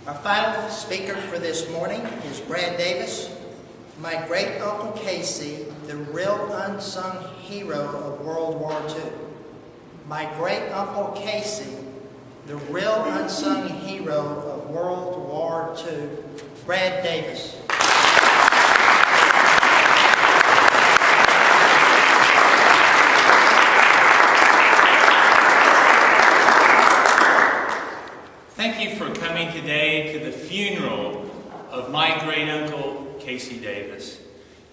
Our final speaker for this morning is Brad Davis, my great-uncle Casey, the real unsung hero of World War II. My great-uncle Casey, the real unsung hero of World War II, Brad Davis. Thank you for coming today to the funeral of my great-uncle, Casey Davis.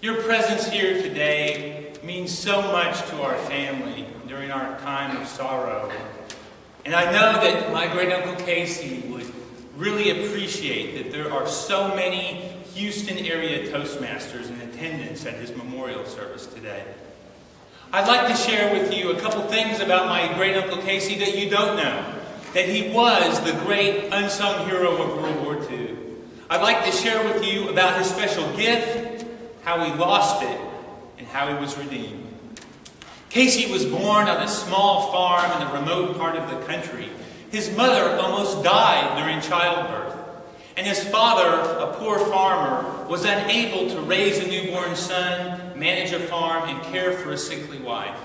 Your presence here today means so much to our family during our time of sorrow. And I know that my great-uncle Casey would really appreciate that there are so many Houston area Toastmasters in attendance at his memorial service today. I'd like to share with you a couple things about my great-uncle Casey that you don't know. That he was the great unsung hero of World War II. I'd like to share with you about his special gift, how he lost it, and how he was redeemed. Casey was born on a small farm in a remote part of the country. His mother almost died during childbirth, and his father, a poor farmer, was unable to raise a newborn son, manage a farm, and care for a sickly wife.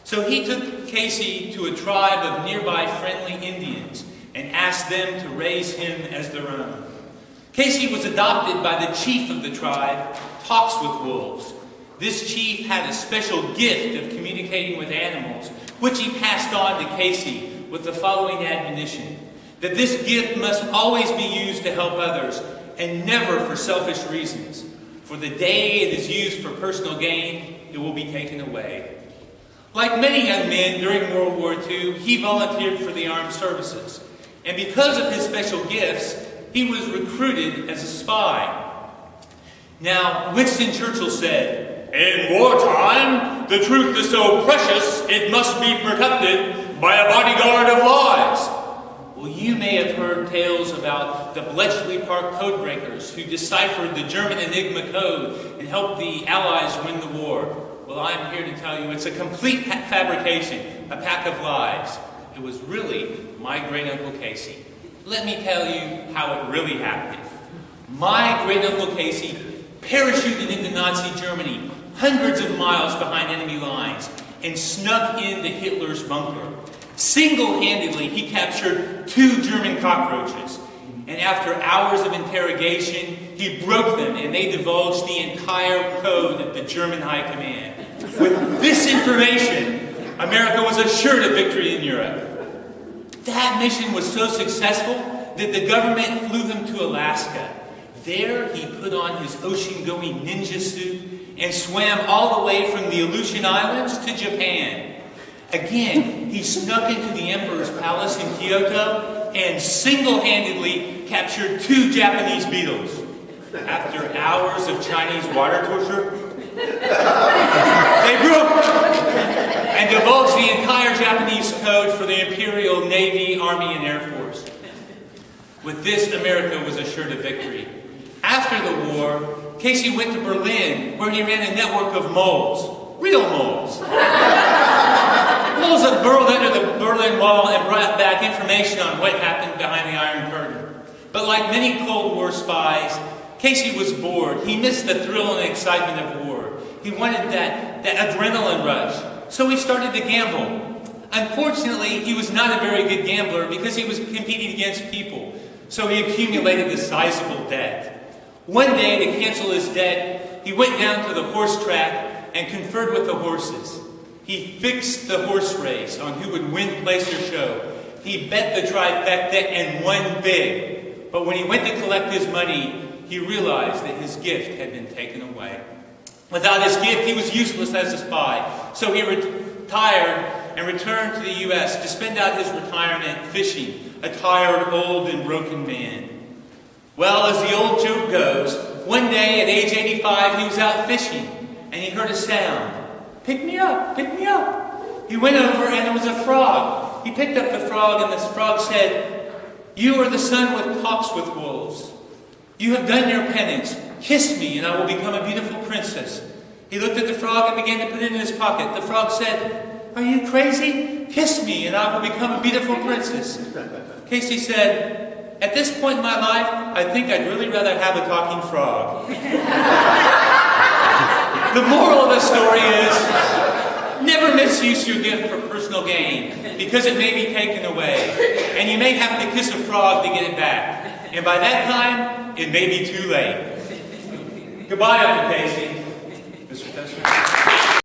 So he took Casey to a tribe of nearby friendly Indians and asked them to raise him as their own. Casey was adopted by the chief of the tribe, Talks with Wolves. This chief had a special gift of communicating with animals, which he passed on to Casey with the following admonition, that this gift must always be used to help others and never for selfish reasons. For the day it is used for personal gain, it will be taken away. Like many young men during World War II, he volunteered for the armed services. And because of his special gifts, he was recruited as a spy. Now, Winston Churchill said, "In wartime, the truth is so precious, it must be protected by a bodyguard of lies." Well, you may have heard tales about the Bletchley Park codebreakers who deciphered the German Enigma code and helped the Allies win the war. Well, I'm here to tell you it's a complete fabrication, a pack of lies. It was really my great-uncle Casey. Let me tell you how it really happened. My great-uncle Casey parachuted into Nazi Germany, hundreds of miles behind enemy lines, and snuck into Hitler's bunker. Single-handedly, he captured 2 German cockroaches. And after hours of interrogation, he broke them and they divulged the entire code of the German High Command. With this information, America was assured of victory in Europe. That mission was so successful that the government flew him to Alaska. There he put on his ocean-going ninja suit and swam all the way from the Aleutian Islands to Japan. Again, he snuck into the Emperor's Palace in Kyoto and single-handedly captured 2 Japanese beetles. After hours of Chinese water torture, they broke and divulged the entire Japanese code for the Imperial Navy, Army, and Air Force. With this, America was assured of victory. After the war, Casey went to Berlin, where he ran a network of moles. Real moles. Moles that burrowed under the Berlin Wall and brought back information on what happened behind the Iron Curtain. But like many Cold War spies, Casey was bored. He missed the thrill and excitement of war. He wanted that adrenaline rush. So he started to gamble. Unfortunately, he was not a very good gambler because he was competing against people. So he accumulated a sizable debt. One day, to cancel his debt, he went down to the horse track and conferred with the horses. He fixed the horse race on who would win, place, or show. He bet the trifecta and won big. But when he went to collect his money, he realized that his gift had been taken away. Without his gift, he was useless as a spy. So he retired and returned to the U.S. to spend out his retirement fishing, a tired, old, and broken man. Well, as the old joke goes, one day at age 85, he was out fishing, and he heard a sound. "Pick me up, pick me up." He went over, and there was a frog. He picked up the frog, and the frog said, "You are the son with Talks with Wolves. You have done your penance. Kiss me, and I will become a beautiful princess." He looked at the frog and began to put it in his pocket. The frog said, "Are you crazy? Kiss me, and I will become a beautiful princess." Casey said, at this point in my life, I think I'd really rather have a talking frog. The moral of the story is, never misuse your gift for personal gain, because it may be taken away, and you may have to kiss a frog to get it back. And by that time, it may be too late. Goodbye, Uncle Casey.